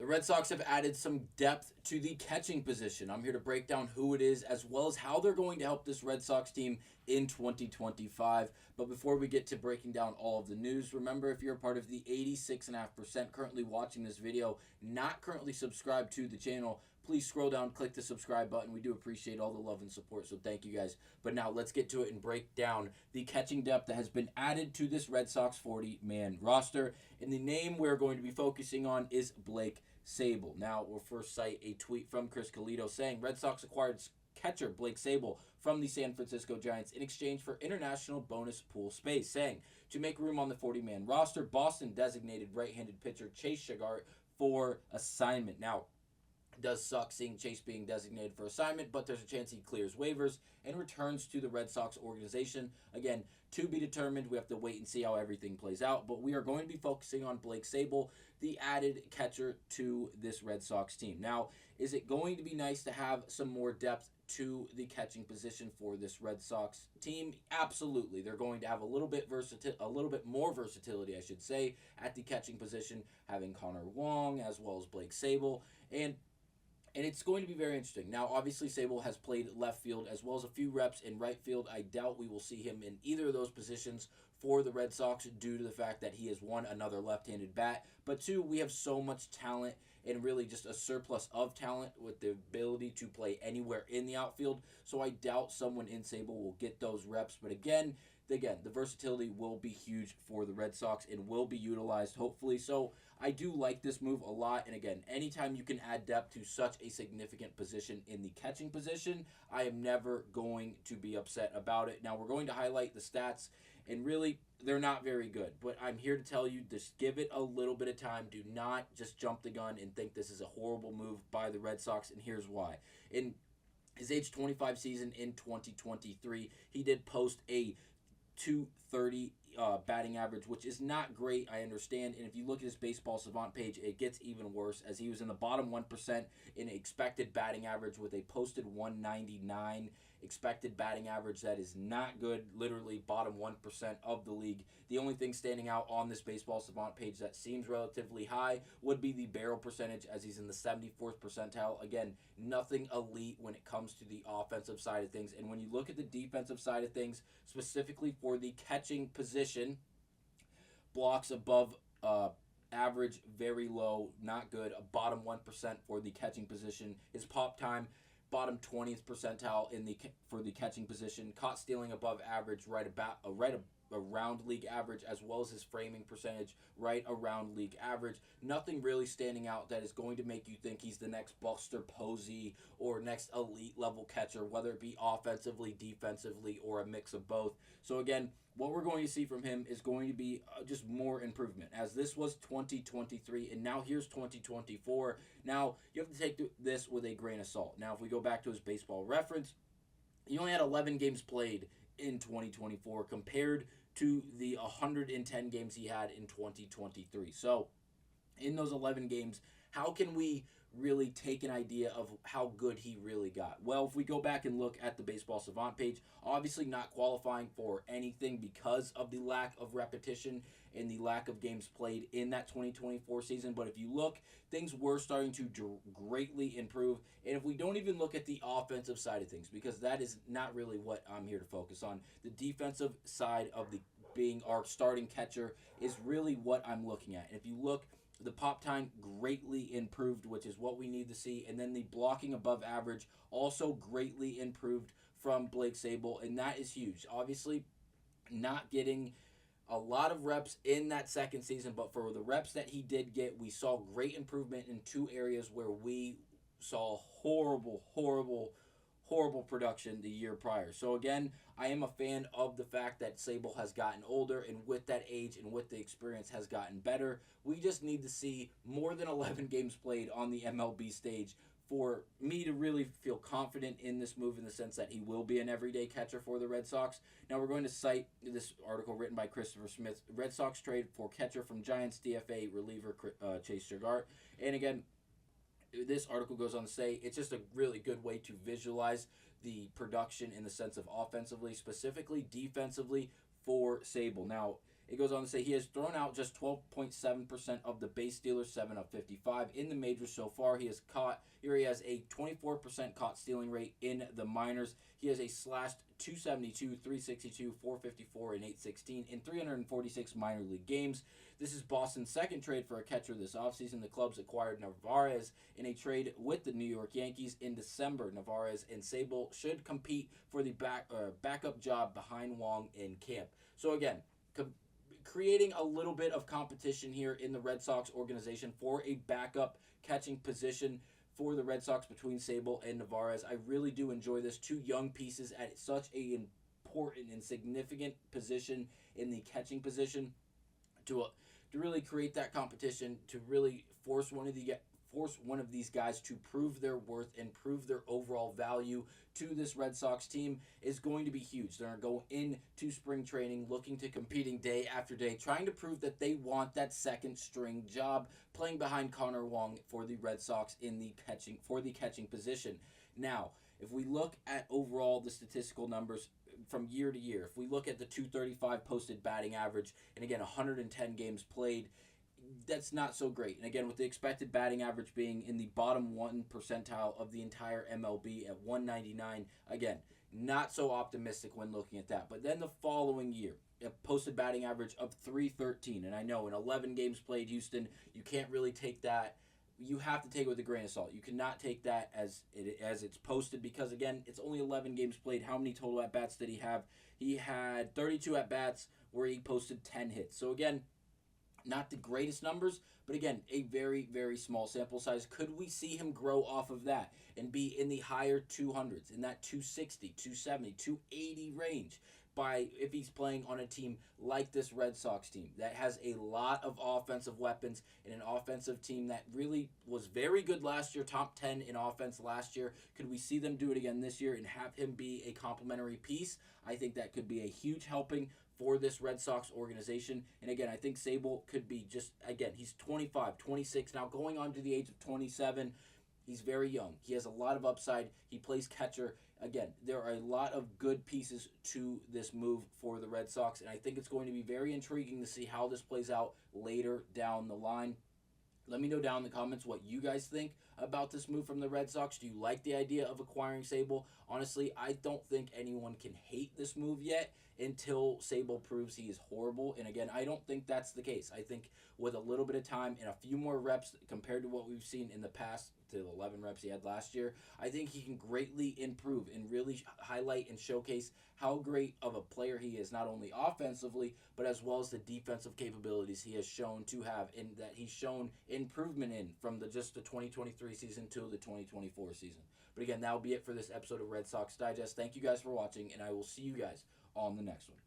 Red Sox have added some depth to the catching position. I'm here to break down who it is as well as how they're going to help this Red Sox team in 2025. But before we get to breaking down all of the news, remember if you're a part of the 86.5% currently watching this video, not currently subscribed to the channel, please scroll down, click the subscribe button. We do appreciate all the love and support, so thank you guys. But now let's get to it and break down the catching depth that has been added to this Red Sox 40-man roster. And the name we're going to be focusing on is Blake Sabol. Now, we'll first cite a tweet from Chris Calito saying Red Sox acquired catcher Blake Sabol from the San Francisco Giants in exchange for international bonus pool space, saying to make room on the 40-man roster, Boston designated right-handed pitcher Chase Shigart for assignment. Now, it does suck seeing Chase being designated for assignment, but there's a chance he clears waivers and returns to the Red Sox organization. Again, to be determined. We have to wait and see how everything plays out, but we are going to be focusing on Blake Sabol, the added catcher to this Red Sox team. Now, is it going to be nice to have some more depth to the catching position for this Red Sox team? Absolutely. They're going to have a little bit more versatility, I should say, at the catching position, having Connor Wong as well as Blake Sabol, and it's going to be very interesting. Now, obviously, Sabol has played left field as well as a few reps in right field. I doubt we will see him in either of those positions for the Red Sox due to the fact that he has, one, another left-handed bat, but two, we have so much talent and really just a surplus of talent with the ability to play anywhere in the outfield. So I doubt someone in Sabol will get those reps. But again, the versatility will be huge for the Red Sox and will be utilized, hopefully. So I do like this move a lot. And again, anytime you can add depth to such a significant position in the catching position, I am never going to be upset about it. Now, we're going to highlight the stats, and really, they're not very good. But I'm here to tell you, just give it a little bit of time. Do not just jump the gun and think this is a horrible move by the Red Sox, and here's why. In his age 25 season in 2023, he did post a .230 batting average, which is not great, I understand. And if you look at his Baseball Savant page, it gets even worse, as he was in the bottom 1% in expected batting average with a posted 199 expected batting average. That is not good, literally bottom 1% of the league. The only thing standing out on this Baseball Savant page that seems relatively high would be the barrel percentage, as he's in the 74th percentile. Again, nothing elite when it comes to the offensive side of things. And when you look at the defensive side of things, specifically for the catching position, blocks above average, very low, not good. A bottom 1% for the catching position. His pop time, bottom 20th percentile for the catching position. Caught stealing above average, right around league average, as well as his framing percentage right around league average. Nothing really standing out that is going to make you think he's the next Buster Posey or next elite level catcher, whether it be offensively, defensively, or a mix of both. So again, what we're going to see from him is going to be just more improvement, as this was 2023 and now here's 2024. Now, you have to take this with a grain of salt. Now, if we go back to his Baseball Reference, he only had 11 games played in 2024 compared to the 110 games he had in 2023. So, in those 11 games, how can we really take an idea of how good he really got? Well, if we go back and look at the Baseball Savant page, obviously not qualifying for anything because of the lack of repetition and the lack of games played in that 2024 season. But if you look, things were starting to greatly improve. And if we don't even look at the offensive side of things, because that is not really what I'm here to focus on, the defensive side of the being our starting catcher is really what I'm looking at. And if you look, the pop time greatly improved, which is what we need to see. And then the blocking above average also greatly improved from Blake Sabol, and that is huge. Obviously, not getting a lot of reps in that second season, but for the reps that he did get, we saw great improvement in two areas where we saw horrible production the year prior. So again, I am a fan of the fact that Sabol has gotten older, and with that age and with the experience has gotten better. We just need to see more than 11 games played on the MLB stage for me to really feel confident in this move, in the sense that he will be an everyday catcher for the Red Sox. Now, we're going to cite this article written by Christopher Smith. Red Sox trade for catcher from Giants DFA reliever Chase Shigart. And again, this article goes on to say it's just a really good way to visualize the production in the sense of offensively, specifically defensively for Sabol. Now, It goes on to say he has thrown out just 12.7% of the base stealers, 7 of 55 in the majors so far. He has a 24% caught stealing rate in the minors. He has a slashed 272, 362, 454, and 816 in 346 minor league games. This is Boston's second trade for a catcher this offseason. The Cubs acquired Narvaez in a trade with the New York Yankees in December. Narvaez and Sabol should compete for the backup job behind Wong in camp. So again, creating a little bit of competition here in the Red Sox organization for a backup catching position for the Red Sox between Sabol and Narvaez. I really do enjoy this. Two young pieces at such an important and significant position in the catching position to really create that competition, to really force one of these guys to prove their worth and prove their overall value to this Red Sox team is going to be huge. They're going to go into spring training looking to competing day after day, trying to prove that they want that second string job, playing behind Connor Wong for the Red Sox in the catching position. Now, if we look at overall the statistical numbers from year to year, if we look at the 235 posted batting average and again 110 games played, that's not so great. And again, with the expected batting average being in the bottom 1 percentile of the entire MLB at 199, again, not so optimistic when looking at that. But then the following year, a posted batting average of 313. And I know in 11 games played, Houston, you can't really take that. You have to take it with a grain of salt. You cannot take that as it's posted because, again, it's only 11 games played. How many total at-bats did he have? He had 32 at-bats where he posted 10 hits. So, again, not the greatest numbers, but again, a very, very small sample size. Could we see him grow off of that and be in the higher 200s, in that 260, 270, 280 range if he's playing on a team like this Red Sox team that has a lot of offensive weapons and an offensive team that really was very good last year, top 10 in offense last year? Could we see them do it again this year and have him be a complementary piece? I think that could be a huge helping for this Red Sox organization. And again, I think Sabol could be he's 25, 26 now, going on to the age of 27. He's very young. He has a lot of upside. He plays catcher. Again, there are a lot of good pieces to this move for the Red Sox, and I think it's going to be very intriguing to see how this plays out later down the line. Let me know down in the comments what you guys think about this move from the Red Sox. Do you like the idea of acquiring Sabol? Honestly, I don't think anyone can hate this move yet until Sabol proves he is horrible. And again, I don't think that's the case. I think with a little bit of time and a few more reps compared to what we've seen in the past, to the 11 reps he had last year, I think he can greatly improve and really highlight and showcase how great of a player he is, not only offensively, but as well as the defensive capabilities he has shown to have and that he's shown improvement in from just the 2023 season to the 2024 season. But again, that'll be it for this episode of Red Sox Digest. Thank you guys for watching, and I will see you guys on the next one.